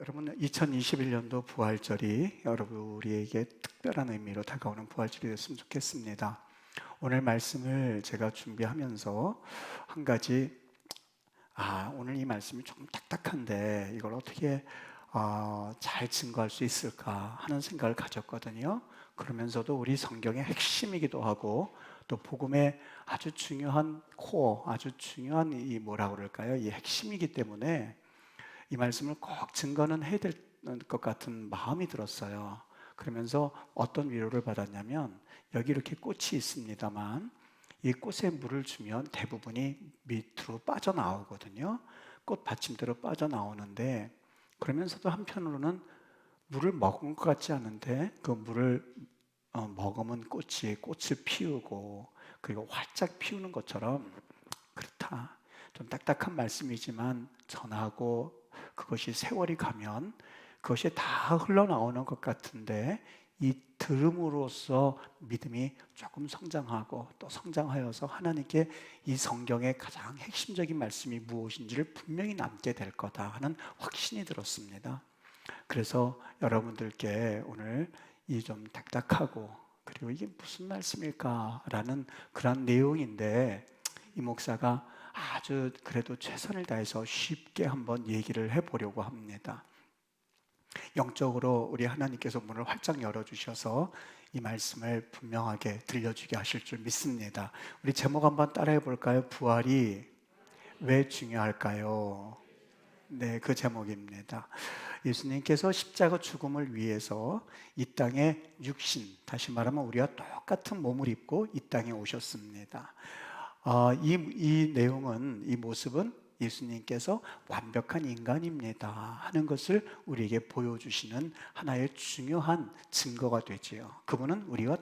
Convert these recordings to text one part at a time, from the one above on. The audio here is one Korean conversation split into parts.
여러분, 2021년도 부활절이 여러분 우리에게 특별한 의미로 다가오는 부활절이 됐으면 좋겠습니다. 오늘 말씀을 제가 준비하면서 한 가지, 오늘 이 말씀이 좀 딱딱한데 이걸 어떻게 잘 증거할 수 있을까 하는 생각을 가졌거든요. 그러면서도 우리 성경의 핵심이기도 하고 또 복음의 아주 중요한 코어, 아주 중요한 이 뭐라고 그럴까요? 이 핵심이기 때문에 이 말씀을 꼭 증거는 해야 될 것 같은 마음이 들었어요. 그러면서 어떤 위로를 받았냐면, 여기 이렇게 꽃이 있습니다만 이 꽃에 물을 주면 대부분이 밑으로 빠져나오거든요. 꽃 받침대로 빠져나오는데, 그러면서도 한편으로는 물을 먹은 것 같지 않은데 그 물을 머금은 꽃을 피우고 그리고 활짝 피우는 것처럼 그렇다. 좀 딱딱한 말씀이지만 전하고 그것이 세월이 가면 그것이 다 흘러나오는 것 같은데, 이 들음으로써 믿음이 조금 성장하고 또 성장하여서 하나님께 이 성경의 가장 핵심적인 말씀이 무엇인지를 분명히 남게 될 거다 하는 확신이 들었습니다. 그래서 여러분들께 오늘 이 좀 딱딱하고 그리고 이게 무슨 말씀일까라는 그런 내용인데, 이 목사가 아주 그래도 최선을 다해서 쉽게 한번 얘기를 해보려고 합니다. 영적으로 우리 하나님께서 문을 활짝 열어주셔서 이 말씀을 분명하게 들려주게 하실 줄 믿습니다. 우리 제목 한번 따라해 볼까요? 부활이 왜 중요할까요? 네, 그 제목입니다. 예수님께서 십자가 죽음을 위해서 이 땅에 육신, 다시 말하면 우리와 똑같은 몸을 입고 이 땅에 오셨습니다. 이 내용은, 이 모습은 예수님께서 완벽한 인간입니다 하는 것을 우리에게 보여주시는 하나의 중요한 증거가 되지요. 그분은 우리와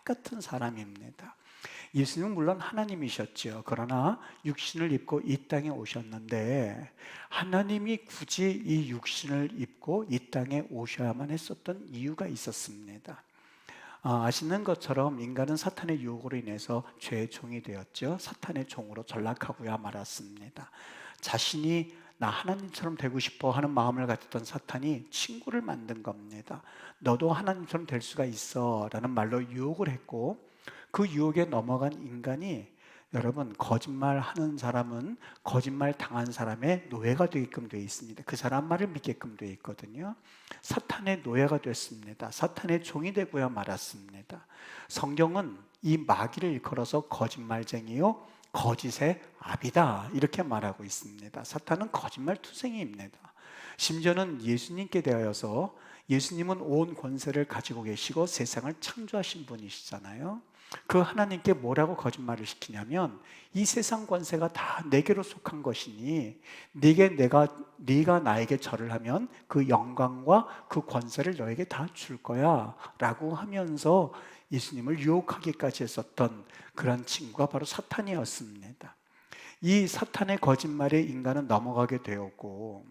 똑같은 사람입니다. 예수님은 물론 하나님이셨죠. 그러나 육신을 입고 이 땅에 오셨는데, 하나님이 굳이 이 육신을 입고 이 땅에 오셔야만 했었던 이유가 있었습니다. 아시는 것처럼 인간은 사탄의 유혹으로 인해서 죄의 종이 되었죠. 사탄의 종으로 전락하고야 말았습니다. 자신이 나 하나님처럼 되고 싶어 하는 마음을 가졌던 사탄이 친구를 만든 겁니다. 너도 하나님처럼 될 수가 있어 라는 말로 유혹을 했고, 그 유혹에 넘어간 인간이, 여러분, 거짓말하는 사람은 거짓말 당한 사람의 노예가 되게끔 되어 있습니다. 그 사람 말을 믿게끔 되어 있거든요. 사탄의 노예가 됐습니다. 사탄의 종이 되고야 말았습니다. 성경은 이 마귀를 일컬어서 거짓말쟁이요 거짓의 아비다 이렇게 말하고 있습니다. 사탄은 거짓말 투생이입니다. 심지어는 예수님께 대하여서, 예수님은 온 권세를 가지고 계시고 세상을 창조하신 분이시잖아요. 그 하나님께 뭐라고 거짓말을 시키냐면, 이 세상 권세가 다 내게로 속한 것이니 네가 나에게 절을 하면 그 영광과 그 권세를 너에게 다 줄 거야 라고 하면서 예수님을 유혹하기까지 했었던 그런 친구가 바로 사탄이었습니다. 이 사탄의 거짓말에 인간은 넘어가게 되었고,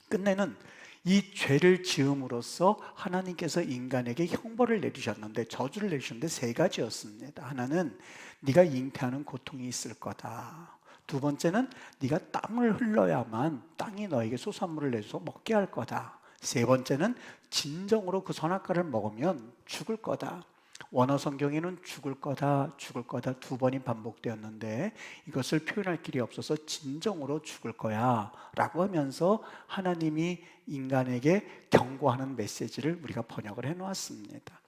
끝내는 이 죄를 지음으로써 하나님께서 인간에게 형벌을 내리셨는데, 저주를 내리셨는데 세 가지였습니다. 하나는 네가 잉태하는 고통이 있을 거다. 두 번째는 네가 땀을 흘러야만 땅이 너에게 소산물을 내줘서 먹게 할 거다. 세 번째는 진정으로 그 선악과를 먹으면 죽을 거다. 원어 성경에는 죽을 거다 두 번이 반복되었는데, 이것을 표현할 길이 없어서 진정으로 죽을 거야 라고 하면서 하나님이 인간에게 경고하는 메시지를 우리가 번역을 해놓았습니다.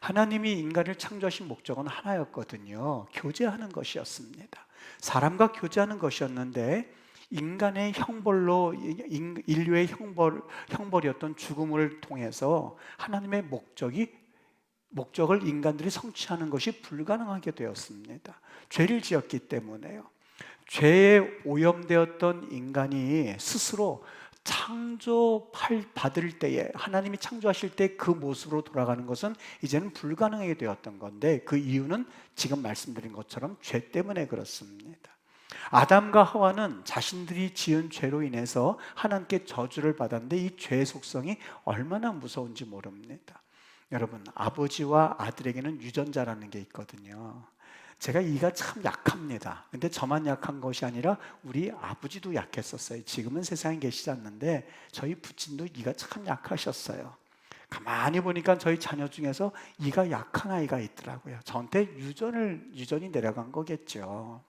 하나님이 인간을 창조하신 목적은 하나였거든요. 교제하는 것이었습니다. 사람과 교제하는 것이었는데, 인간의 형벌로, 인류의 형벌이었던 죽음을 통해서 하나님의 목적을 인간들이 성취하는 것이 불가능하게 되었습니다. 죄를 지었기 때문에요. 죄에 오염되었던 인간이 스스로 창조받을 때에, 하나님이 창조하실 때 그 모습으로 돌아가는 것은 이제는 불가능하게 되었던 건데, 그 이유는 지금 말씀드린 것처럼 죄 때문에 그렇습니다. 아담과 하와는 자신들이 지은 죄로 인해서 하나님께 저주를 받았는데, 이 죄의 속성이 얼마나 무서운지 모릅니다. 여러분, 아버지와 아들에게는 유전자라는 게 있거든요. 제가 이가 참 약합니다. 근데 저만 약한 것이 아니라 우리 아버지도 약했었어요. 지금은 세상에 계시지 않는데 저희 부친도 이가 참 약하셨어요. 가만히 보니까 저희 자녀 중에서 이가 약한 아이가 있더라고요. 저한테 유전이 내려간 거겠죠.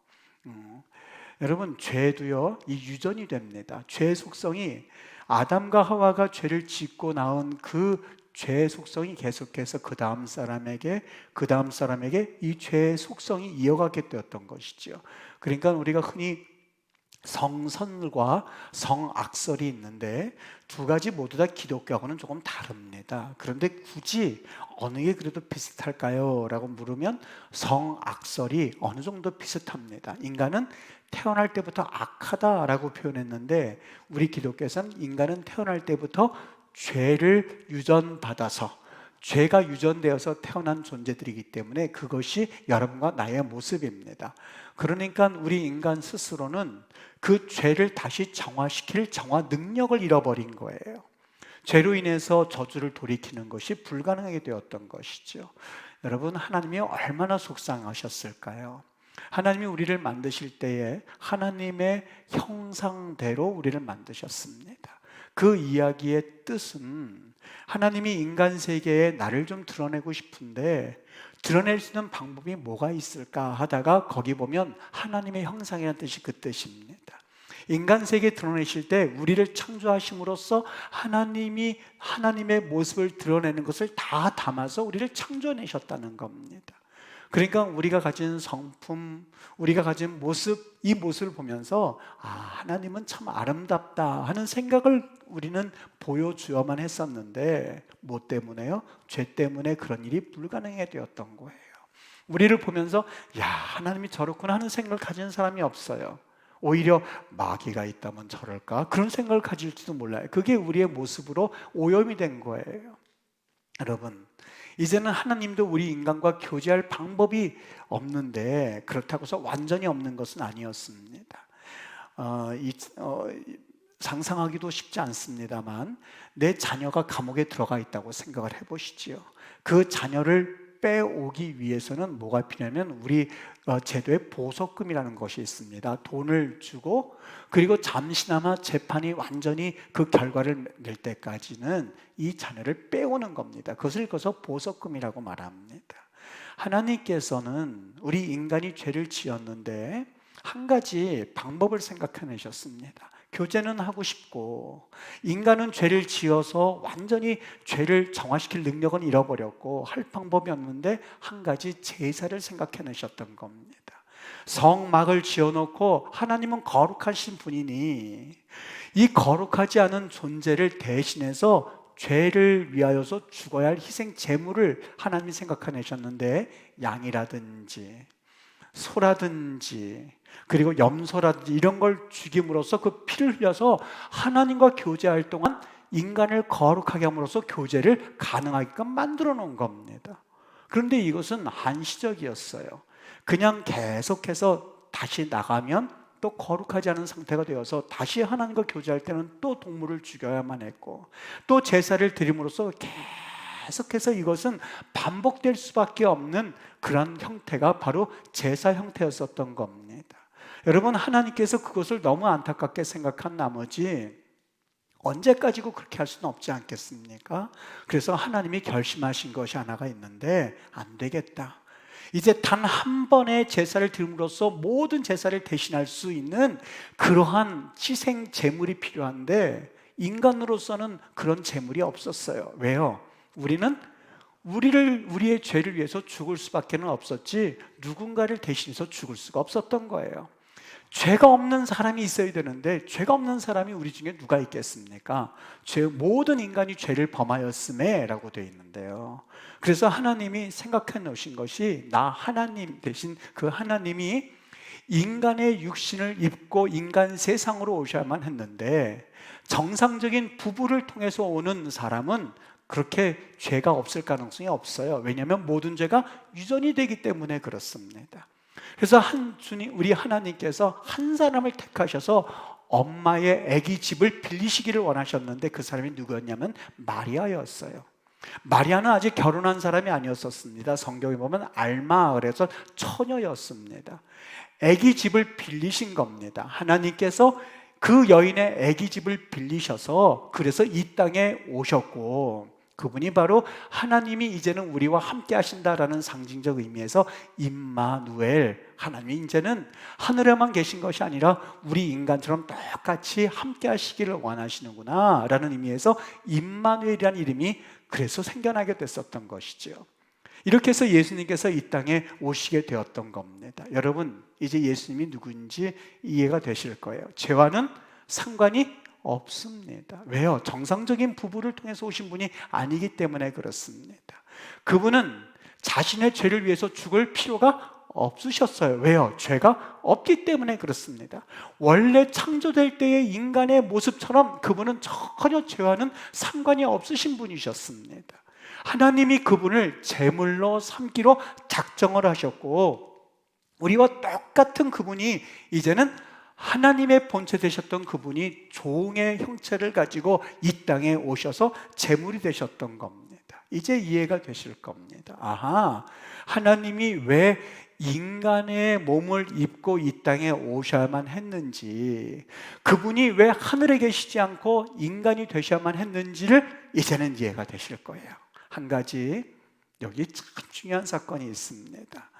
여러분, 죄도요, 이 유전이 됩니다. 죄의 속성이 아담과 하와가 죄를 짓고 나온 그 죄의 속성이 계속해서 그 다음 사람에게 이 죄의 속성이 이어가게 되었던 것이죠. 그러니까 우리가 흔히 성선과 성악설이 있는데 두 가지 모두 다 기독교하고는 조금 다릅니다. 그런데 굳이 어느 게 그래도 비슷할까요? 라고 물으면 성악설이 어느 정도 비슷합니다. 인간은 태어날 때부터 악하다라고 표현했는데 우리 기독교에서는 인간은 태어날 때부터 죄를 유전받아서 죄가 유전되어서 태어난 존재들이기 때문에 그것이 여러분과 나의 모습입니다. 그러니까 우리 인간 스스로는 그 죄를 다시 정화시킬 정화 능력을 잃어버린 거예요. 죄로 인해서 저주를 돌이키는 것이 불가능하게 되었던 것이죠. 여러분, 하나님이 얼마나 속상하셨을까요? 하나님이 우리를 만드실 때에 하나님의 형상대로 우리를 만드셨습니다. 그 이야기의 뜻은 하나님이 인간 세계에 나를 좀 드러내고 싶은데 드러낼 수 있는 방법이 뭐가 있을까 하다가 거기 보면 하나님의 형상이라는 뜻이 그 뜻입니다. 인간 세계에 드러내실 때 우리를 창조하심으로써 하나님이 하나님의 모습을 드러내는 것을 다 담아서 우리를 창조해내셨다는 겁니다. 그러니까 우리가 가진 성품, 우리가 가진 모습, 이 모습을 보면서 하나님은 참 아름답다 하는 생각을 우리는 보여주어만 했었는데 뭐 때문에요? 죄 때문에 그런 일이 불가능하게 되었던 거예요. 우리를 보면서 하나님이 저렇구나 하는 생각을 가진 사람이 없어요. 오히려 마귀가 있다면 저럴까? 그런 생각을 가질지도 몰라요. 그게 우리의 모습으로 오염이 된 거예요. 여러분, 이제는 하나님도 우리 인간과 교제할 방법이 없는데 그렇다고 해서 완전히 없는 것은 아니었습니다. 상상하기도 쉽지 않습니다만 내 자녀가 감옥에 들어가 있다고 생각을 해보시지요. 그 자녀를 빼오기 위해서는 뭐가 필요하면 우리 제도에 보석금이라는 것이 있습니다. 돈을 주고 그리고 잠시나마 재판이 완전히 그 결과를 낼 때까지는 이 자녀를 빼오는 겁니다. 그것을 그래서 보석금이라고 말합니다. 하나님께서는 우리 인간이 죄를 지었는데 한 가지 방법을 생각해내셨습니다. 교제는 하고 싶고 인간은 죄를 지어서 완전히 죄를 정화시킬 능력은 잃어버렸고 할 방법이 없는데 한 가지 제사를 생각해내셨던 겁니다. 성막을 지어놓고 하나님은 거룩하신 분이니 이 거룩하지 않은 존재를 대신해서 죄를 위하여서 죽어야 할 희생 제물을 하나님이 생각해내셨는데 양이라든지 소라든지 그리고 염소라든지 이런 걸 죽임으로써 그 피를 흘려서 하나님과 교제할 동안 인간을 거룩하게 함으로써 교제를 가능하게끔 만들어 놓은 겁니다. 그런데 이것은 한시적이었어요. 그냥 계속해서 다시 나가면 또 거룩하지 않은 상태가 되어서 다시 하나님과 교제할 때는 또 동물을 죽여야만 했고 또 제사를 드림으로써 계속해서 이것은 반복될 수밖에 없는 그런 형태가 바로 제사 형태였었던 겁니다. 여러분, 하나님께서 그것을 너무 안타깝게 생각한 나머지 언제까지고 그렇게 할 수는 없지 않겠습니까? 그래서 하나님이 결심하신 것이 하나가 있는데 안 되겠다. 이제 단 한 번의 제사를 드림으로써 모든 제사를 대신할 수 있는 그러한 희생 제물이 필요한데 인간으로서는 그런 제물이 없었어요. 왜요? 우리는 우리의 죄를 위해서 죽을 수밖에 없었지 누군가를 대신해서 죽을 수가 없었던 거예요. 죄가 없는 사람이 있어야 되는데 죄가 없는 사람이 우리 중에 누가 있겠습니까? 모든 인간이 죄를 범하였음에 라고 되어 있는데요. 그래서 하나님이 생각해 놓으신 것이 나 하나님 대신 그 하나님이 인간의 육신을 입고 인간 세상으로 오셔야만 했는데 정상적인 부부를 통해서 오는 사람은 그렇게 죄가 없을 가능성이 없어요. 왜냐하면 모든 죄가 유전이 되기 때문에 그렇습니다. 그래서 우리 하나님께서 한 사람을 택하셔서 엄마의 아기 집을 빌리시기를 원하셨는데 그 사람이 누구였냐면 마리아였어요. 마리아는 아직 결혼한 사람이 아니었었습니다. 성경에 보면 알마, 그래서 처녀였습니다. 아기 집을 빌리신 겁니다. 하나님께서 그 여인의 아기 집을 빌리셔서 그래서 이 땅에 오셨고, 그분이 바로 하나님이 이제는 우리와 함께 하신다라는 상징적 의미에서 임마누엘, 하나님이 이제는 하늘에만 계신 것이 아니라 우리 인간처럼 똑같이 함께 하시기를 원하시는구나 라는 의미에서 임마누엘이라는 이름이 그래서 생겨나게 됐었던 것이죠. 이렇게 해서 예수님께서 이 땅에 오시게 되었던 겁니다. 여러분, 이제 예수님이 누구인지 이해가 되실 거예요. 죄와는 상관이 없습니다. 왜요? 정상적인 부부를 통해서 오신 분이 아니기 때문에 그렇습니다. 그분은 자신의 죄를 위해서 죽을 필요가 없으셨어요. 왜요? 죄가 없기 때문에 그렇습니다. 원래 창조될 때의 인간의 모습처럼 그분은 전혀 죄와는 상관이 없으신 분이셨습니다. 하나님이 그분을 제물로 삼기로 작정을 하셨고, 우리와 똑같은 그분이 이제는 하나님의 본체 되셨던 그분이 종의 형체를 가지고 이 땅에 오셔서 제물이 되셨던 겁니다. 이제 이해가 되실 겁니다. 아하, 하나님이 왜 인간의 몸을 입고 이 땅에 오셔야만 했는지, 그분이 왜 하늘에 계시지 않고 인간이 되셔야만 했는지를 이제는 이해가 되실 거예요. 한 가지 여기 참 중요한 사건이 있습니다.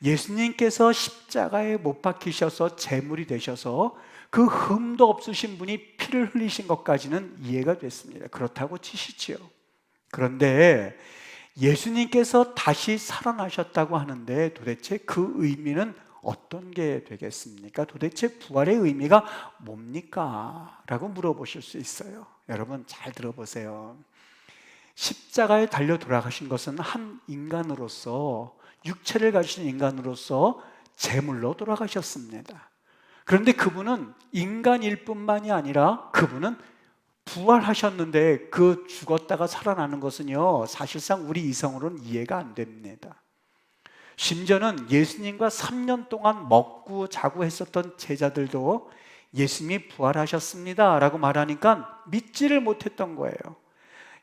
예수님께서 십자가에 못 박히셔서 제물이 되셔서 그 흠도 없으신 분이 피를 흘리신 것까지는 이해가 됐습니다. 그렇다고 치시지요. 그런데 예수님께서 다시 살아나셨다고 하는데 도대체 그 의미는 어떤 게 되겠습니까? 도대체 부활의 의미가 뭡니까? 라고 물어보실 수 있어요. 여러분 잘 들어보세요. 십자가에 달려 돌아가신 것은 한 인간으로서, 육체를 가진 인간으로서 제물로 돌아가셨습니다. 그런데 그분은 인간일 뿐만이 아니라 그분은 부활하셨는데 그 죽었다가 살아나는 것은요, 사실상 우리 이성으로는 이해가 안 됩니다. 심지어는 예수님과 3년 동안 먹고 자고 했었던 제자들도 예수님이 부활하셨습니다 라고 말하니까 믿지를 못했던 거예요.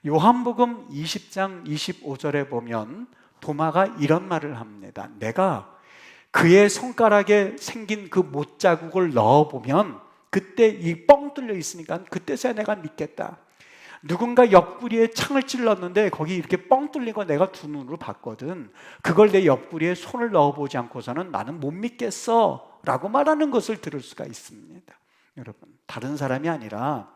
요한복음 20장 25절에 보면 도마가 이런 말을 합니다. 내가 그의 손가락에 생긴 그 못자국을 넣어보면 그때 이 뻥 뚫려 있으니까 그때서야 내가 믿겠다. 누군가 옆구리에 창을 찔렀는데 거기 이렇게 뻥 뚫린 거 내가 두 눈으로 봤거든. 그걸 내 옆구리에 손을 넣어보지 않고서는 나는 못 믿겠어 라고 말하는 것을 들을 수가 있습니다. 여러분, 다른 사람이 아니라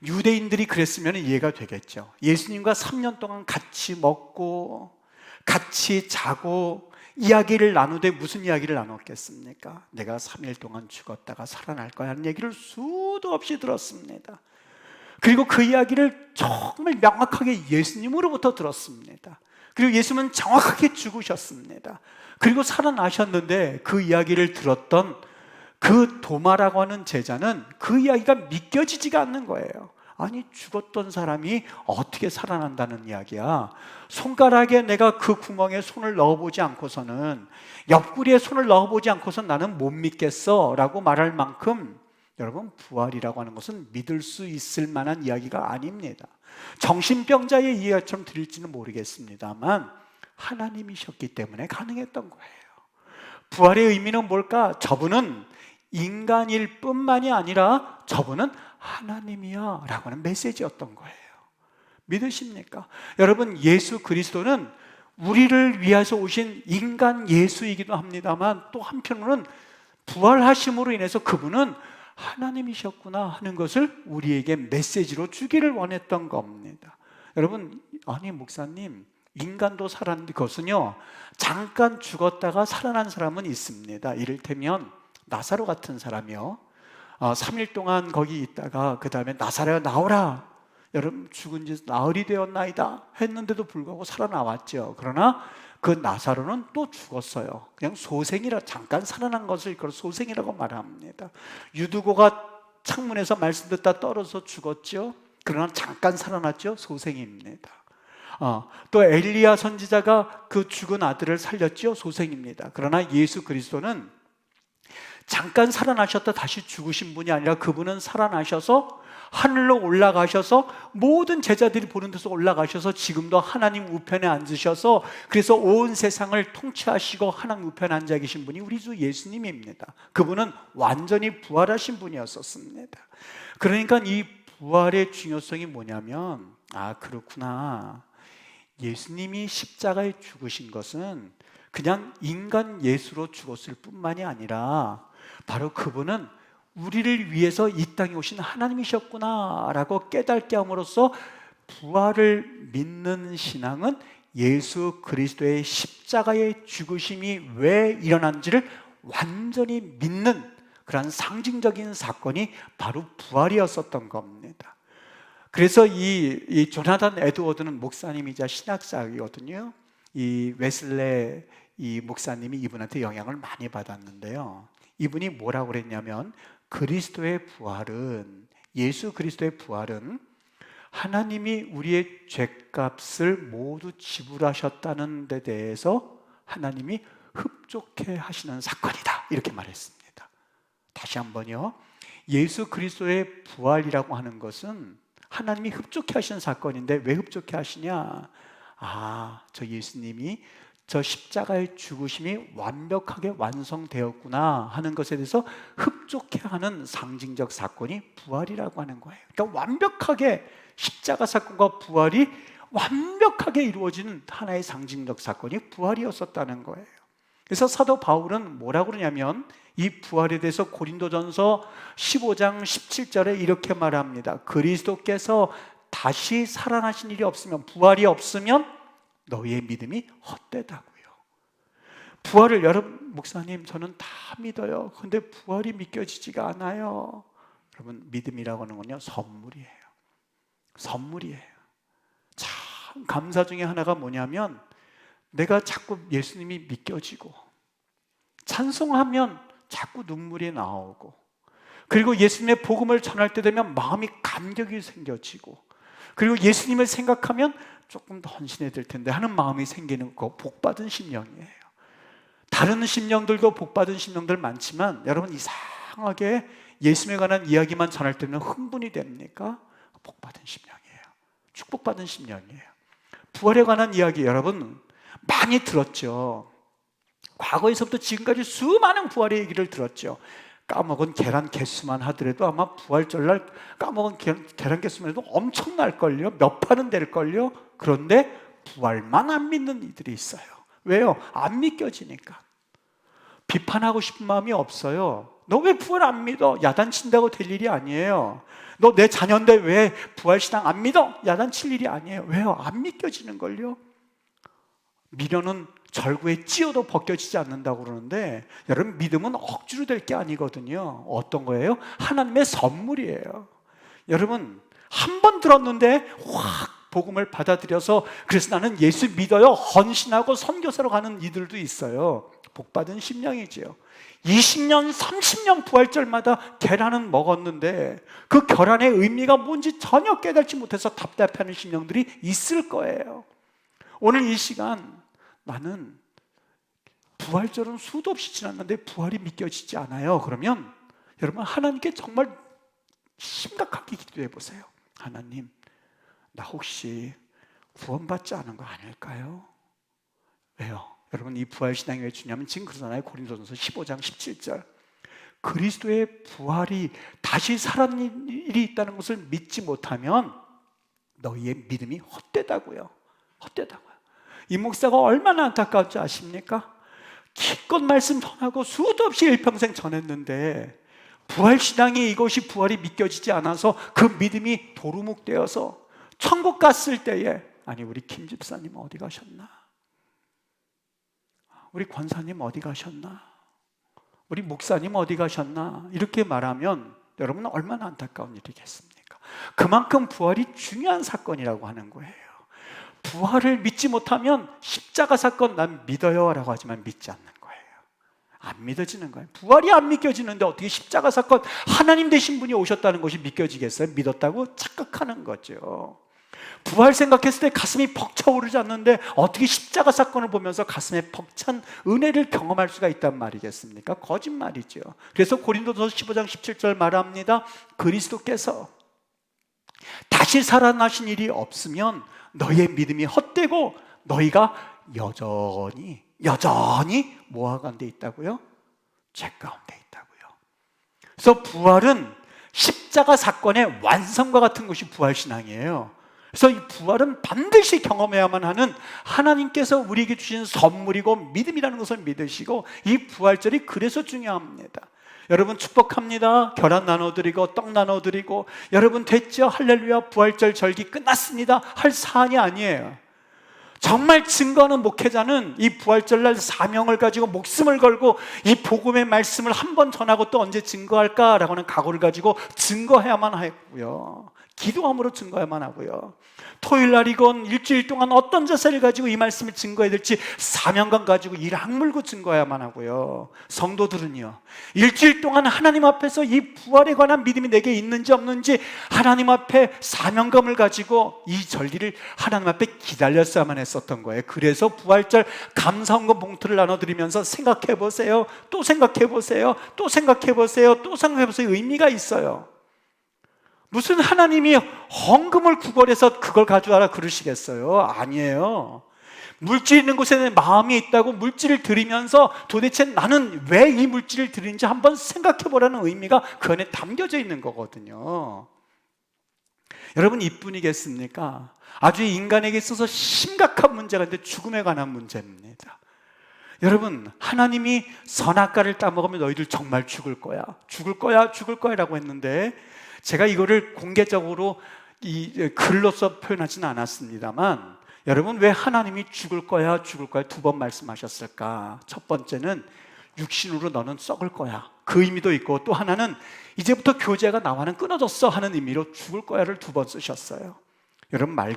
유대인들이 그랬으면 이해가 되겠죠. 예수님과 3년 동안 같이 먹고 같이 자고 이야기를 나누되 무슨 이야기를 나눴겠습니까? 내가 3일 동안 죽었다가 살아날 거야 하는 얘기를 수도 없이 들었습니다. 그리고 그 이야기를 정말 명확하게 예수님으로부터 들었습니다. 그리고 예수님은 정확하게 죽으셨습니다. 그리고 살아나셨는데 그 이야기를 들었던 그 도마라고 하는 제자는 그 이야기가 믿겨지지가 않는 거예요. 아니, 죽었던 사람이 어떻게 살아난다는 이야기야. 손가락에 내가 그 구멍에 손을 넣어보지 않고서는, 옆구리에 손을 넣어보지 않고서는 나는 못 믿겠어 라고 말할 만큼, 여러분, 부활이라고 하는 것은 믿을 수 있을 만한 이야기가 아닙니다. 정신병자의 이야기처럼 들릴지는 모르겠습니다만 하나님이셨기 때문에 가능했던 거예요. 부활의 의미는 뭘까? 저분은 인간일 뿐만이 아니라 저분은 하나님이야 라고 하는 메시지였던 거예요. 믿으십니까? 여러분, 예수 그리스도는 우리를 위해서 오신 인간 예수이기도 합니다만 또 한편으로는 부활하심으로 인해서 그분은 하나님이셨구나 하는 것을 우리에게 메시지로 주기를 원했던 겁니다. 여러분, 아니 목사님, 인간도 살았는데 그것은요, 잠깐 죽었다가 살아난 사람은 있습니다. 이를테면 나사로 같은 사람이요, 3일 동안 거기 있다가 그 다음에 나사로야 나오라, 여러분 죽은 지 나흘이 되었나이다 했는데도 불구하고 살아나왔죠. 그러나 그 나사로는 또 죽었어요. 그냥 소생이라, 잠깐 살아난 것을 그걸 소생이라고 말합니다. 유두고가 창문에서 말씀 듣다 떨어져 죽었죠. 그러나 잠깐 살아났죠. 소생입니다. 또 엘리야 선지자가 그 죽은 아들을 살렸죠. 소생입니다. 그러나 예수 그리스도는 잠깐 살아나셨다 다시 죽으신 분이 아니라 그분은 살아나셔서 하늘로 올라가셔서 모든 제자들이 보는 데서 올라가셔서 지금도 하나님 우편에 앉으셔서 그래서 온 세상을 통치하시고 하나님 우편에 앉아 계신 분이 우리 주 예수님입니다. 그분은 완전히 부활하신 분이었었습니다. 그러니까 이 부활의 중요성이 뭐냐면, 아, 그렇구나, 예수님이 십자가에 죽으신 것은 그냥 인간 예수로 죽었을 뿐만이 아니라 바로 그분은 우리를 위해서 이 땅에 오신 하나님이셨구나 라고 깨닫게 함으로써 부활을 믿는 신앙은 예수 그리스도의 십자가의 죽으심이 왜 일어난지를 완전히 믿는 그런 상징적인 사건이 바로 부활이었었던 겁니다. 그래서 이 조나단 에드워드는 목사님이자 신학자이거든요. 이 웨슬레 이 목사님이 이분한테 영향을 많이 받았는데요, 이분이 뭐라고 그랬냐면, 그리스도의 부활은, 예수 그리스도의 부활은 하나님이 우리의 죄값을 모두 지불하셨다는 데 대해서 하나님이 흡족해 하시는 사건이다, 이렇게 말했습니다. 다시 한번요, 예수 그리스도의 부활이라고 하는 것은 하나님이 흡족해 하시는 사건인데 왜 흡족해 하시냐? 아, 저 예수님이 저 십자가의 죽으심이 완벽하게 완성되었구나 하는 것에 대해서 흡족해하는 상징적 사건이 부활이라고 하는 거예요. 그러니까 완벽하게 십자가 사건과 부활이 완벽하게 이루어지는 하나의 상징적 사건이 부활이었었다는 거예요. 그래서 사도 바울은 뭐라고 그러냐면, 이 부활에 대해서 고린도전서 15장 17절에 이렇게 말합니다. 그리스도께서 다시 살아나신 일이 없으면, 부활이 없으면 너희의 믿음이 헛되다고요. 부활을, 여러분, 목사님 저는 다 믿어요. 근데 부활이 믿겨지지가 않아요. 여러분, 믿음이라고 하는 건요, 선물이에요. 선물이에요. 참 감사 중에 하나가 뭐냐면, 내가 자꾸 예수님이 믿겨지고 찬송하면 자꾸 눈물이 나오고, 그리고 예수님의 복음을 전할 때 되면 마음이 감격이 생겨지고, 그리고 예수님을 생각하면 조금 더 헌신해야 될 텐데 하는 마음이 생기는 거, 복받은 심령이에요. 다른 심령들도 복받은 심령들 많지만 여러분, 이상하게 예수님에 관한 이야기만 전할 때는 흥분이 됩니까? 복받은 심령이에요. 축복받은 심령이에요. 부활에 관한 이야기 여러분 많이 들었죠. 과거에서부터 지금까지 수많은 부활의 얘기를 들었죠. 까먹은 계란 개수만 하더라도 아마 부활절날 까먹은 계란 개수만 해도 엄청날걸요. 몇 판은 될걸요. 그런데 부활만 안 믿는 이들이 있어요. 왜요? 안 믿겨지니까. 비판하고 싶은 마음이 없어요. 너 왜 부활 안 믿어? 야단친다고 될 일이 아니에요. 너 내 자녀인데 왜 부활신앙 안 믿어? 야단칠 일이 아니에요. 왜요? 안 믿겨지는걸요. 미련은 절구에 찧어도 벗겨지지 않는다고 그러는데, 여러분, 믿음은 억지로 될 게 아니거든요. 어떤 거예요? 하나님의 선물이에요. 여러분, 한 번 들었는데 확 복음을 받아들여서 그래서 나는 예수 믿어요 헌신하고 선교사로 가는 이들도 있어요. 복받은 심령이지요. 20년 30년 부활절마다 계란은 먹었는데 그 계란의 의미가 뭔지 전혀 깨닫지 못해서 답답해하는 심령들이 있을 거예요. 오늘 이 시간, 나는 부활절은 수도 없이 지났는데 부활이 믿겨지지 않아요. 그러면 여러분, 하나님께 정말 심각하게 기도해 보세요. 하나님, 나 혹시 구원받지 않은 거 아닐까요? 왜요? 여러분, 이 부활신앙이 왜 중요하면 지금 그러잖아요. 고린도전서 15장 17절, 그리스도의 부활이 다시 살아난 일이 있다는 것을 믿지 못하면 너희의 믿음이 헛되다고요. 헛되다고요. 이 목사가 얼마나 안타까운지 아십니까? 기껏 말씀 전하고 수도 없이 일평생 전했는데 부활신앙이, 이것이 부활이 믿겨지지 않아서 그 믿음이 도루묵되어서 천국 갔을 때에, 아니 우리 김 집사님 어디 가셨나? 우리 권사님 어디 가셨나? 우리 목사님 어디 가셨나? 이렇게 말하면 여러분 얼마나 안타까운 일이겠습니까? 그만큼 부활이 중요한 사건이라고 하는 거예요. 부활을 믿지 못하면 십자가 사건 난 믿어요 라고 하지만 믿지 않는 거예요. 안 믿어지는 거예요. 부활이 안 믿겨지는데 어떻게 십자가 사건, 하나님 되신 분이 오셨다는 것이 믿겨지겠어요? 믿었다고 착각하는 거죠. 부활 생각했을 때 가슴이 벅차오르지 않는데 어떻게 십자가 사건을 보면서 가슴에 벅찬 은혜를 경험할 수가 있단 말이겠습니까? 거짓말이죠. 그래서 고린도전서 15장 17절 말합니다. 그리스도께서 다시 살아나신 일이 없으면 너희의 믿음이 헛되고 너희가 여전히 뭐 가운데 있다고요? 죄 가운데 있다고요. 그래서 부활은 십자가 사건의 완성과 같은 것이 부활신앙이에요. 그래서 이 부활은 반드시 경험해야만 하는 하나님께서 우리에게 주신 선물이고 믿음이라는 것을 믿으시고, 이 부활절이 그래서 중요합니다. 여러분 축복합니다. 계란 나눠드리고 떡 나눠드리고 여러분 됐죠? 할렐루야 부활절 절기 끝났습니다 할 사안이 아니에요. 정말 증거하는 목회자는 이 부활절날 사명을 가지고 목숨을 걸고 이 복음의 말씀을 한 번 전하고 또 언제 증거할까라고 하는 각오를 가지고 증거해야만 하고요. 기도함으로 증거해야만 하고요. 토요일날이건 일주일 동안 어떤 자세를 가지고 이 말씀을 증거해야 될지 사명감 가지고 일 악물고 증거해야만 하고요. 성도들은요, 일주일 동안 하나님 앞에서 이 부활에 관한 믿음이 내게 있는지 없는지 하나님 앞에 사명감을 가지고 이 절기를 하나님 앞에 기다렸어야만 했었던 거예요. 그래서 부활절 감사원금 봉투를 나눠드리면서 생각해보세요, 또 생각해보세요, 또 생각해보세요, 또 생각해보세요. 의미가 있어요. 무슨 하나님이 헌금을 구걸해서 그걸 가져와라 그러시겠어요? 아니에요. 물질 있는 곳에 마음이 있다고 물질을 드리면서 도대체 나는 왜 이 물질을 드리는지 한번 생각해 보라는 의미가 그 안에 담겨져 있는 거거든요. 여러분 이뿐이겠습니까? 아주 인간에게 있어서 심각한 문제가 있는데 죽음에 관한 문제입니다. 여러분 하나님이 선악과를 따먹으면 너희들 정말 죽을 거야 라고 했는데, 제가 이거를 공개적으로 이 글로써 표현하지는 않았습니다만, 여러분 왜 하나님이 죽을 거야 두 번 말씀하셨을까? 첫 번째는 육신으로 너는 썩을 거야, 그 의미도 있고, 또 하나는 이제부터 교제가 나와는 끊어졌어 하는 의미로 죽을 거야를 두 번 쓰셨어요. 여러분 말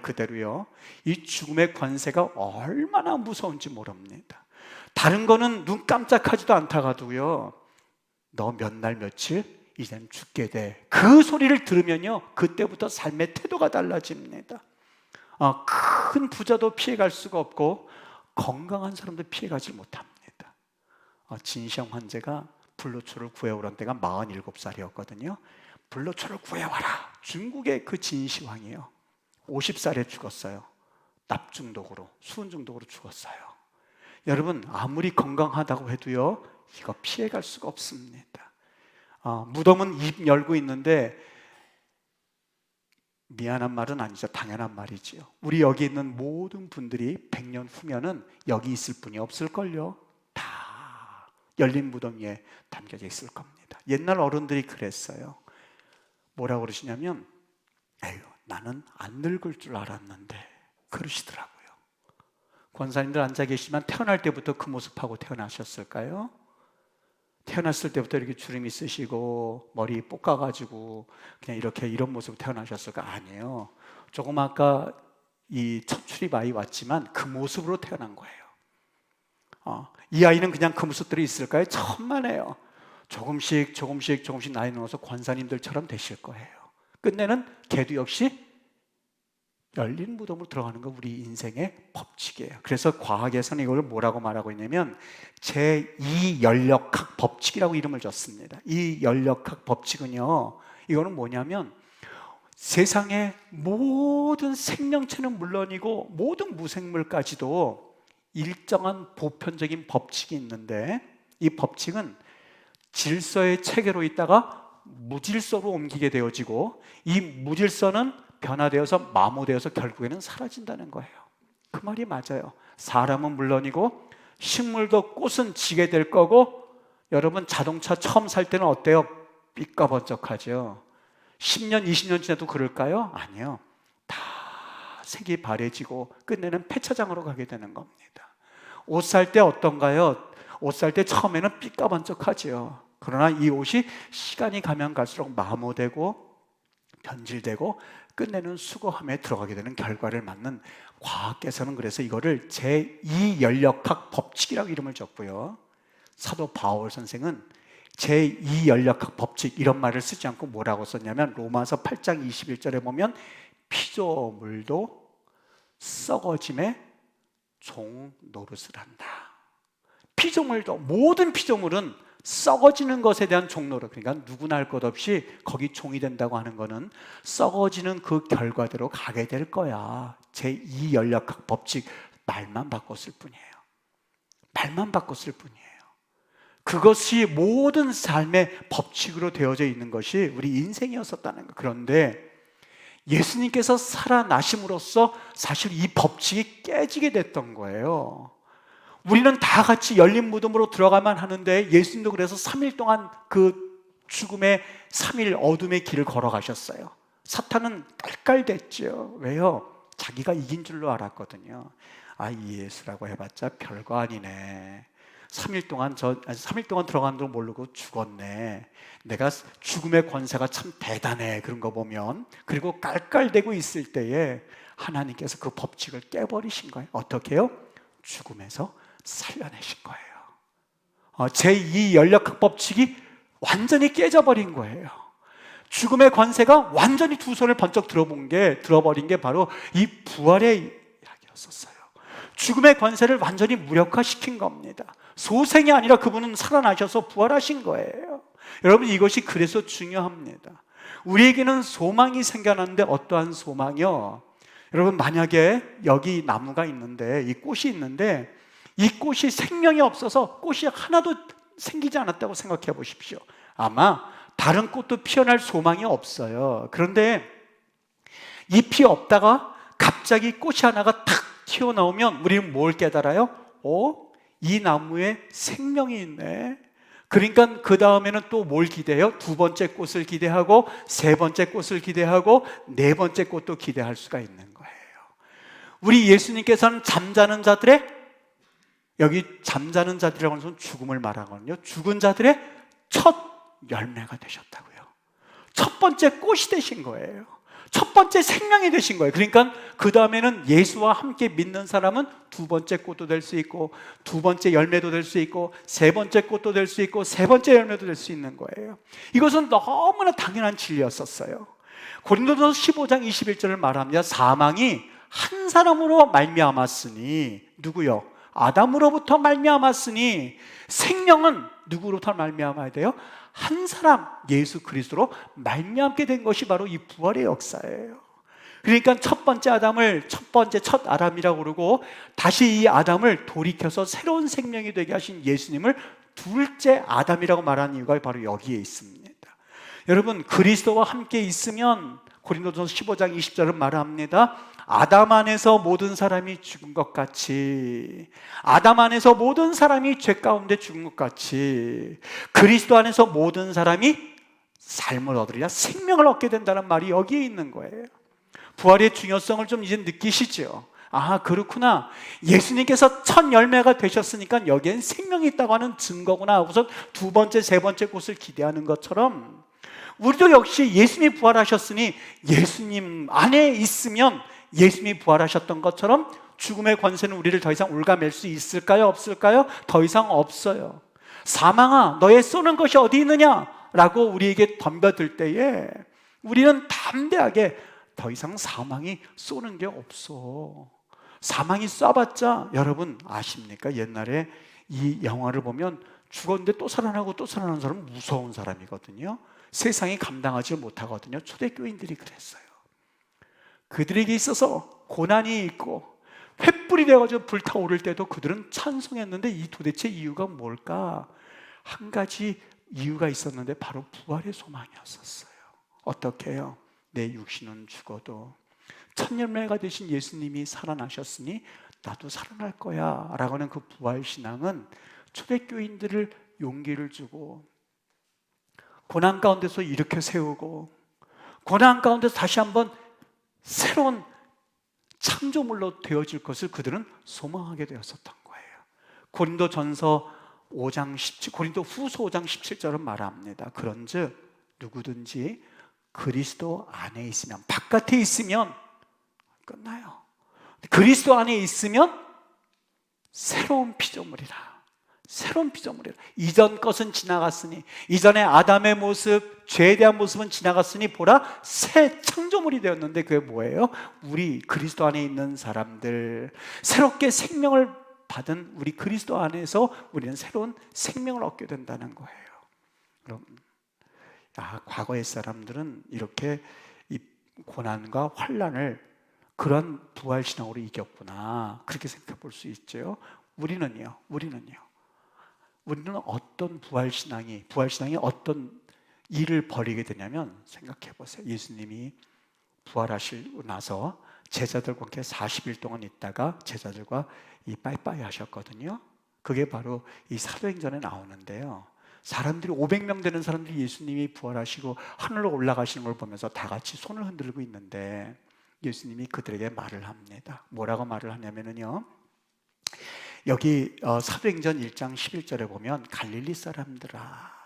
그대로요, 이 죽음의 권세가 얼마나 무서운지 모릅니다. 다른 거는 눈 깜짝하지도 않다가도요, 너 몇 날 며칠 이젠 죽게 돼, 그 소리를 들으면요 그때부터 삶의 태도가 달라집니다. 큰 부자도 피해갈 수가 없고 건강한 사람도 피해가지 못합니다. 진시황 환자가 불로초를 구해오란 때가 47살이었거든요 불로초를 구해와라, 중국의 그 진시황이에요. 50살에 죽었어요. 납중독으로, 수은중독으로 죽었어요. 여러분 아무리 건강하다고 해도요 이거 피해갈 수가 없습니다. 무덤은 입 열고 있는데, 미안한 말은 아니죠, 당연한 말이지요. 우리 여기 있는 모든 분들이 100년 후면은 여기 있을 분이 없을걸요. 다 열린 무덤 위에 담겨져 있을 겁니다. 옛날 어른들이 그랬어요. 뭐라고 그러시냐면, 에휴 나는 안 늙을 줄 알았는데 그러시더라고요. 권사님들 앉아 계시지만 태어날 때부터 그 모습하고 태어나셨을까요? 태어났을 때부터 이렇게 주름 있으시고 머리 볶아가지고 그냥 이런 모습으로 태어나셨을까? 아니에요. 조금 아까 이 첫 출입 아이 왔지만 그 모습으로 태어난 거예요. 이 아이는 그냥 그 모습들이 있을까요? 천만에요. 조금씩 나이 먹어서 권사님들처럼 되실 거예요. 끝내는 걔도 역시 열린 무덤으로 들어가는 거 우리 인생의 법칙이에요. 그래서 과학에서는 이걸 뭐라고 말하고 있냐면 제2연력학 법칙이라고 이름을 줬습니다. 이 연력학 법칙은요, 이거는 뭐냐면 세상의 모든 생명체는 물론이고 모든 무생물까지도 일정한 보편적인 법칙이 있는데, 이 법칙은 질서의 체계로 있다가 무질서로 옮기게 되어지고, 이 무질서는 변화되어서 마모되어서 결국에는 사라진다는 거예요. 그 말이 맞아요. 사람은 물론이고 식물도 꽃은 지게 될 거고, 여러분 자동차 처음 살 때는 어때요? 삐까번쩍하죠. 10년, 20년 지나도 그럴까요? 아니요. 다 색이 바래지고 끝내는 폐차장으로 가게 되는 겁니다. 옷 살 때 어떤가요? 옷 살 때 처음에는 삐까번쩍하죠. 그러나 이 옷이 시간이 가면 갈수록 마모되고 변질되고 끝내는 수거함에 들어가게 되는 결과를 맞는, 과학계에서는 그래서 이거를 제2연력학 법칙이라고 이름을 줬고요. 사도 바울 선생은 제2연력학 법칙 이런 말을 쓰지 않고 뭐라고 썼냐면, 로마서 8장 21절에 보면 피조물도 썩어짐에 종 노릇을 한다. 피조물도, 모든 피조물은 썩어지는 것에 대한 종로로, 그러니까 누구나 할 것 없이 거기 종이 된다고 하는 거는 썩어지는 그 결과대로 가게 될 거야. 제2연력학 법칙 말만 바꿨을 뿐이에요. 말만 바꿨을 뿐이에요. 그것이 모든 삶의 법칙으로 되어져 있는 것이 우리 인생이었었다는 거. 그런데 예수님께서 살아나심으로써 사실 이 법칙이 깨지게 됐던 거예요. 우리는 다 같이 열린 무덤으로 들어가만 하는데 예수님도 그래서 3일 동안 그 죽음의 3일 어둠의 길을 걸어가셨어요. 사탄은 깔깔댔죠. 왜요? 자기가 이긴 줄로 알았거든요. 아, 이 예수라고 해봤자 별거 아니네. 3일 동안 들어간 줄 모르고 죽었네. 내가 죽음의 권세가 참 대단해. 그런 거 보면. 그리고 깔깔대고 있을 때에 하나님께서 그 법칙을 깨버리신 거예요. 어떻게 해요? 죽음에서 살려내신 거예요. 제2연력학 법칙이 완전히 깨져버린 거예요. 죽음의 권세가 완전히 두 손을 번쩍 들어버린 게 바로 이 부활의 이야기였었어요. 죽음의 권세를 완전히 무력화시킨 겁니다. 소생이 아니라 그분은 살아나셔서 부활하신 거예요. 여러분, 이것이 그래서 중요합니다. 우리에게는 소망이 생겨났는데 어떠한 소망이요? 여러분, 만약에 여기 나무가 있는데 이 꽃이 있는데 이 꽃이 생명이 없어서 꽃이 하나도 생기지 않았다고 생각해 보십시오. 아마 다른 꽃도 피어날 소망이 없어요. 그런데 잎이 없다가 갑자기 꽃이 하나가 탁 튀어나오면 우리는 뭘 깨달아요? 이 나무에 생명이 있네. 그러니까 그 다음에는 또 뭘 기대해요? 두 번째 꽃을 기대하고 세 번째 꽃을 기대하고 네 번째 꽃도 기대할 수가 있는 거예요. 우리 예수님께서는 잠자는 자들의, 여기 잠자는 자들이라고 하는 것은 죽음을 말하거든요. 죽은 자들의 첫 열매가 되셨다고요. 첫 번째 꽃이 되신 거예요. 첫 번째 생명이 되신 거예요. 그러니까 그 다음에는 예수와 함께 믿는 사람은 두 번째 꽃도 될 수 있고 두 번째 열매도 될 수 있고 세 번째 꽃도 될 수 있고 세 번째 열매도 될 수 있는 거예요. 이것은 너무나 당연한 진리였었어요. 고린도전서 15장 21절을 말합니다. 사망이 한 사람으로 말미암았으니, 누구요? 아담으로부터 말미암았으니 생명은 누구로부터 말미암아야 돼요? 한 사람, 예수 그리스도로 말미암게 된 것이 바로 이 부활의 역사예요. 그러니까 첫 번째 아담이라고 그러고 다시 이 아담을 돌이켜서 새로운 생명이 되게 하신 예수님을 둘째 아담이라고 말하는 이유가 바로 여기에 있습니다. 여러분, 그리스도와 함께 있으면 고린도전서 15장 20절은 말합니다. 아담 안에서 모든 사람이 죽은 것 같이, 아담 안에서 모든 사람이 죄 가운데 죽은 것 같이 그리스도 안에서 모든 사람이 삶을 얻으리라, 생명을 얻게 된다는 말이 여기에 있는 거예요. 부활의 중요성을 좀 이제 느끼시죠? 아, 그렇구나. 예수님께서 첫 열매가 되셨으니까 여기엔 생명이 있다고 하는 증거구나 하고서 두 번째, 세 번째 곳을 기대하는 것처럼 우리도 역시 예수님이 부활하셨으니 예수님 안에 있으면 예수님이 부활하셨던 것처럼 죽음의 권세는 우리를 더 이상 옭아맬 수 있을까요? 없을까요? 더 이상 없어요. 사망아, 너의 쏘는 것이 어디 있느냐? 라고 우리에게 덤벼들 때에 우리는 담대하게 더 이상 사망이 쏘는 게 없어. 사망이 쏴봤자, 여러분 아십니까? 옛날에 이 영화를 보면 죽었는데 또 살아나고 또 살아나는 사람은 무서운 사람이거든요. 세상이 감당하지 못하거든요. 초대교인들이 그랬어요. 그들에게 있어서 고난이 있고 횃불이 되어가지고 불타오를 때도 그들은 찬송했는데 이 도대체 이유가 뭘까? 한 가지 이유가 있었는데 바로 부활의 소망이었었어요. 어떻게 해요? 내 육신은 죽어도 첫 열매가 되신 예수님이 살아나셨으니 나도 살아날 거야 라고 하는 그 부활신앙은 초대교인들을 용기를 주고 고난 가운데서 일으켜 세우고 고난 가운데서 다시 한번 새로운 창조물로 되어질 것을 그들은 소망하게 되었었던 거예요. 고린도 후서 5장 17절은 말합니다. 그런즉 누구든지 그리스도 안에 있으면, 바깥에 있으면 끝나요. 그리스도 안에 있으면 새로운 피조물이라. 새로운 피조물이라. 이전 것은 지나갔으니, 이전에 아담의 모습, 죄에 대한 모습은 지나갔으니 보라 새 창조물이 되었는데 그게 뭐예요? 우리 그리스도 안에 있는 사람들, 새롭게 생명을 받은 우리 그리스도 안에서 우리는 새로운 생명을 얻게 된다는 거예요. 그럼 과거의 사람들은 이렇게 이 고난과 환난을 그런 부활신앙으로 이겼구나, 그렇게 생각해 볼 수 있죠. 우리는 어떤 부활신앙이 어떤 일을 벌이게 되냐면, 생각해 보세요. 예수님이 부활하시고 나서 제자들과 함께 40일 동안 있다가 제자들과 이 빠이빠이 하셨거든요. 그게 바로 이 사도행전에 나오는데요. 사람들이 500명 되는 사람들이 예수님이 부활하시고 하늘로 올라가시는 걸 보면서 다 같이 손을 흔들고 있는데, 예수님이 그들에게 말을 합니다. 뭐라고 말을 하냐면요, 여기 사도행전 1장 11절에 보면 갈릴리 사람들아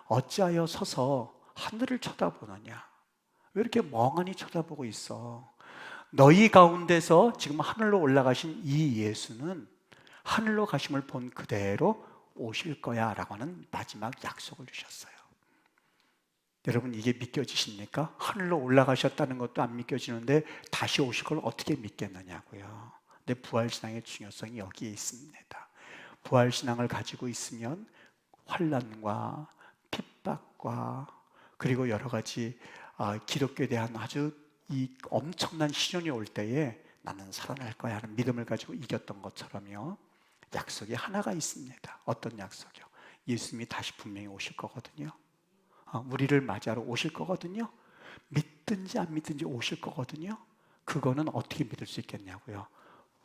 어찌하여 서서 하늘을 쳐다보느냐, 왜 이렇게 멍하니 쳐다보고 있어? 너희 가운데서 지금 하늘로 올라가신 이 예수는 하늘로 가심을 본 그대로 오실 거야 라고 하는 마지막 약속을 주셨어요. 여러분, 이게 믿겨지십니까? 하늘로 올라가셨다는 것도 안 믿겨지는데 다시 오실 걸 어떻게 믿겠느냐고요. 근데 부활신앙의 중요성이 여기에 있습니다. 부활신앙을 가지고 있으면 환난과 핍박과 그리고 여러 가지 기독교에 대한 아주 이 엄청난 시련이 올 때에 나는 살아날 거야 하는 믿음을 가지고 이겼던 것처럼요, 약속이 하나가 있습니다. 어떤 약속이요? 예수님이 다시 분명히 오실 거거든요. 우리를 맞이하러 오실 거거든요. 믿든지 안 믿든지 오실 거거든요. 그거는 어떻게 믿을 수 있겠냐고요.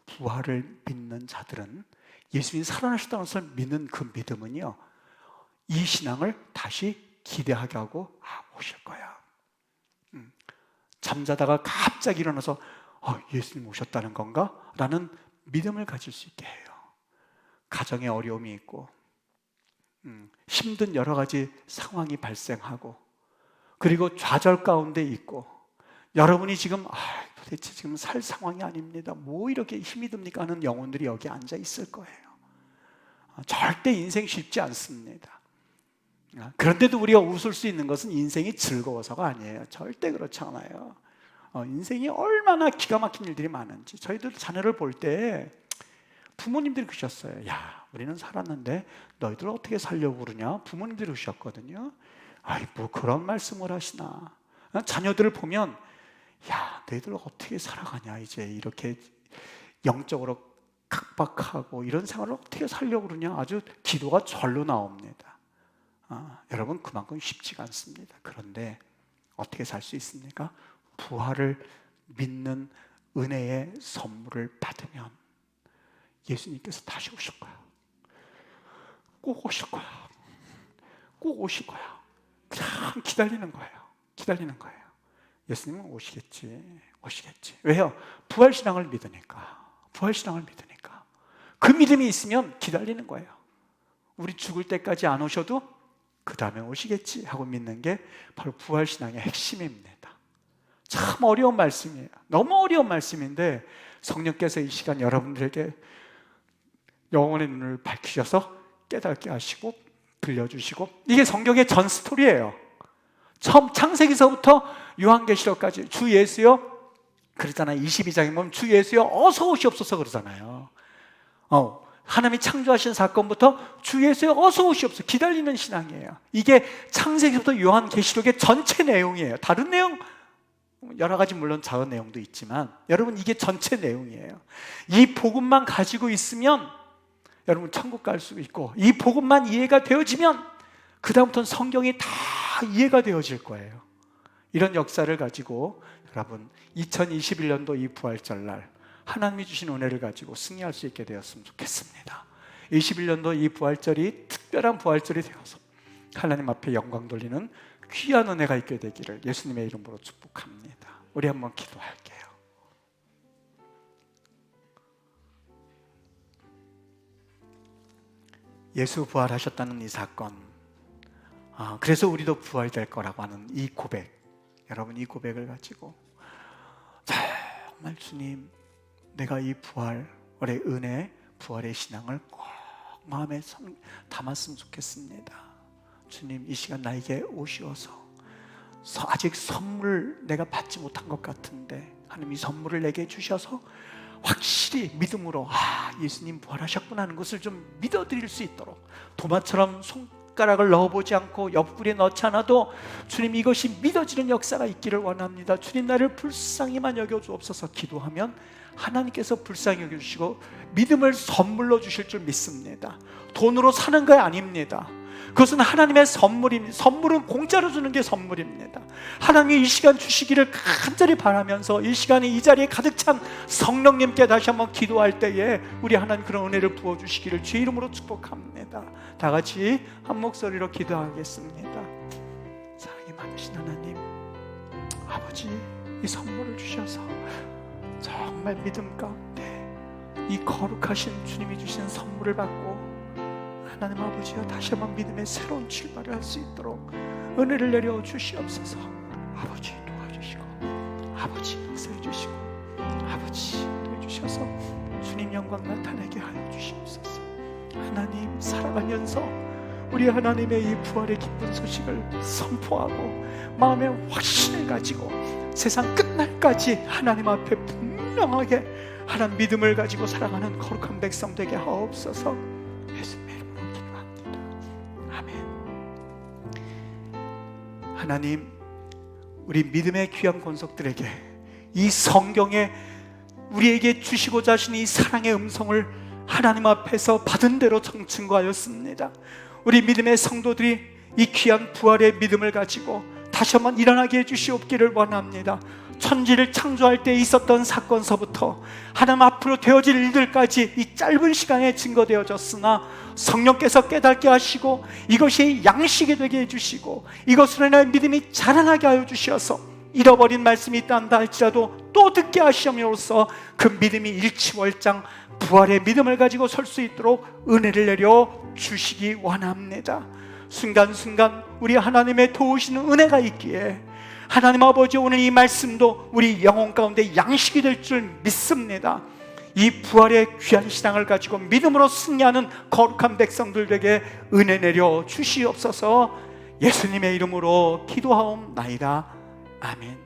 부활을 믿는 자들은, 예수님이 살아나셨다는 것을 믿는 그 믿음은요, 이 신앙을 다시 기대하게 하고 오실 거야. 잠자다가 갑자기 일어나서 예수님 오셨다는 건가? 라는 믿음을 가질 수 있게 해요. 가정에 어려움이 있고 힘든 여러 가지 상황이 발생하고, 그리고 좌절 가운데 있고, 여러분이 지금 도대체 지금 살 상황이 아닙니다, 뭐 이렇게 힘이 듭니까 하는 영혼들이 여기 앉아 있을 거예요. 절대 인생 쉽지 않습니다. 그런데도 우리가 웃을 수 있는 것은 인생이 즐거워서가 아니에요. 절대 그렇지 않아요. 인생이 얼마나 기가 막힌 일들이 많은지, 저희들 자녀를 볼 때 부모님들이 그러셨어요. 야, 우리는 살았는데 너희들 어떻게 살려고 그러냐? 부모님들이 그러셨거든요. 뭐 그런 말씀을 하시나. 자녀들을 보면, 야, 너희들 어떻게 살아가냐, 이제 이렇게 영적으로 각박하고 이런 생활을 어떻게 살려고 그러냐. 아주 기도가 절로 나옵니다. 여러분, 그만큼 쉽지가 않습니다. 그런데 어떻게 살 수 있습니까? 부활을 믿는 은혜의 선물을 받으면 예수님께서 다시 오실 거야. 꼭 오실 거야. 꼭 오실 거야. 그냥 기다리는 거예요. 예수님은 오시겠지. 왜요? 부활신앙을 믿으니까. 그 믿음이 있으면 기다리는 거예요. 우리 죽을 때까지 안 오셔도 그 다음에 오시겠지 하고 믿는 게 바로 부활신앙의 핵심입니다. 참 어려운 말씀이에요. 너무 어려운 말씀인데, 성령께서 이 시간 여러분들에게 영혼의 눈을 밝히셔서 깨닫게 하시고 들려주시고, 이게 성경의 전 스토리예요. 처음 창세기서부터 요한계시록까지 주 예수여 그러잖아요. 22장에 보면 주 예수여 어서 오시옵소서 그러잖아요. 하나님이 창조하신 사건부터 주 예수여 어서 오시옵소서 기다리는 신앙이에요. 이게 창세기부터 요한계시록의 전체 내용이에요. 다른 내용 여러 가지 물론 작은 내용도 있지만, 여러분, 이게 전체 내용이에요. 이 복음만 가지고 있으면 여러분 천국 갈 수 있고, 이 복음만 이해가 되어지면 그 다음부터는 성경이 다 이해가 되어질 거예요. 이런 역사를 가지고 여러분 2021년도 이 부활절날 하나님이 주신 은혜를 가지고 승리할 수 있게 되었으면 좋겠습니다. 21년도 이 부활절이 특별한 부활절이 되어서 하나님 앞에 영광 돌리는 귀한 은혜가 있게 되기를 예수님의 이름으로 축복합니다. 우리 한번 기도할게요. 예수 부활하셨다는 이 사건, 그래서 우리도 부활될 거라고 하는 이 고백, 여러분 이 고백을 가지고 정말 주님, 내가 이 부활의 은혜, 부활의 신앙을 꼭 마음에 담았으면 좋겠습니다. 주님, 이 시간 나에게 오시어서 아직 선물 내가 받지 못한 것 같은데 하나님 이 선물을 내게 주셔서 확실히 믿음으로 예수님 부활하셨구나 하는 것을 좀 믿어드릴 수 있도록, 도마처럼 손가락을 넣어보지 않고 옆구리에 넣지 않아도 주님 이것이 믿어지는 역사가 있기를 원합니다. 주님 나를 불쌍히만 여겨주옵소서 기도하면 하나님께서 불쌍히 여겨주시고 믿음을 선물로 주실 줄 믿습니다. 돈으로 사는 거 아닙니다. 그것은 하나님의 선물입니다. 선물은 공짜로 주는 게 선물입니다. 하나님이 이 시간 주시기를 간절히 바라면서 이 시간에 이 자리에 가득 찬 성령님께 다시 한번 기도할 때에 우리 하나님 그런 은혜를 부어주시기를 주의 이름으로 축복합니다. 다 같이 한 목소리로 기도하겠습니다. 사랑이 많으신 하나님, 아버지, 이 선물을 주셔서 정말 믿음 가운데 이 거룩하신 주님이 주신 선물을 받고 하나님 아버지여 다시 한번 믿음의 새로운 출발을 할 수 있도록 은혜를 내려 주시옵소서. 아버지 도와주시고 아버지 역사해 주시고 아버지 도와주셔서 주님 영광 나타내게 하여 주시옵소서. 하나님 살아가면서 우리 하나님의 이 부활의 기쁜 소식을 선포하고 마음의 확신을 가지고 세상 끝날까지 하나님 앞에 분명하게 하나님 믿음을 가지고 살아가는 거룩한 백성 되게 하옵소서. 예수님의 이름으로 기도합니다. 아멘. 하나님, 우리 믿음의 귀한 권속들에게 이 성경에 우리에게 주시고자 하신 이 사랑의 음성을 하나님 앞에서 받은 대로 청증거하였습니다. 우리 믿음의 성도들이 이 귀한 부활의 믿음을 가지고 다시 한번 일어나게 해주시옵기를 원합니다. 천지를 창조할 때 있었던 사건서부터 하나님 앞으로 되어질 일들까지 이 짧은 시간에 증거되어졌으나 성령께서 깨닫게 하시고 이것이 양식이 되게 해주시고 이것으로 인하여 믿음이 자라나게 하여 주셔서 잃어버린 말씀이 있다 할지라도 또 듣게 하시므로써 그 믿음이 일치월장 부활의 믿음을 가지고 설 수 있도록 은혜를 내려 주시기 원합니다. 순간순간 우리 하나님의 도우시는 은혜가 있기에 하나님 아버지 오늘 이 말씀도 우리 영혼 가운데 양식이 될 줄 믿습니다. 이 부활의 귀한 신앙을 가지고 믿음으로 승리하는 거룩한 백성들에게 은혜 내려 주시옵소서. 예수님의 이름으로 기도하옵나이다. 아멘.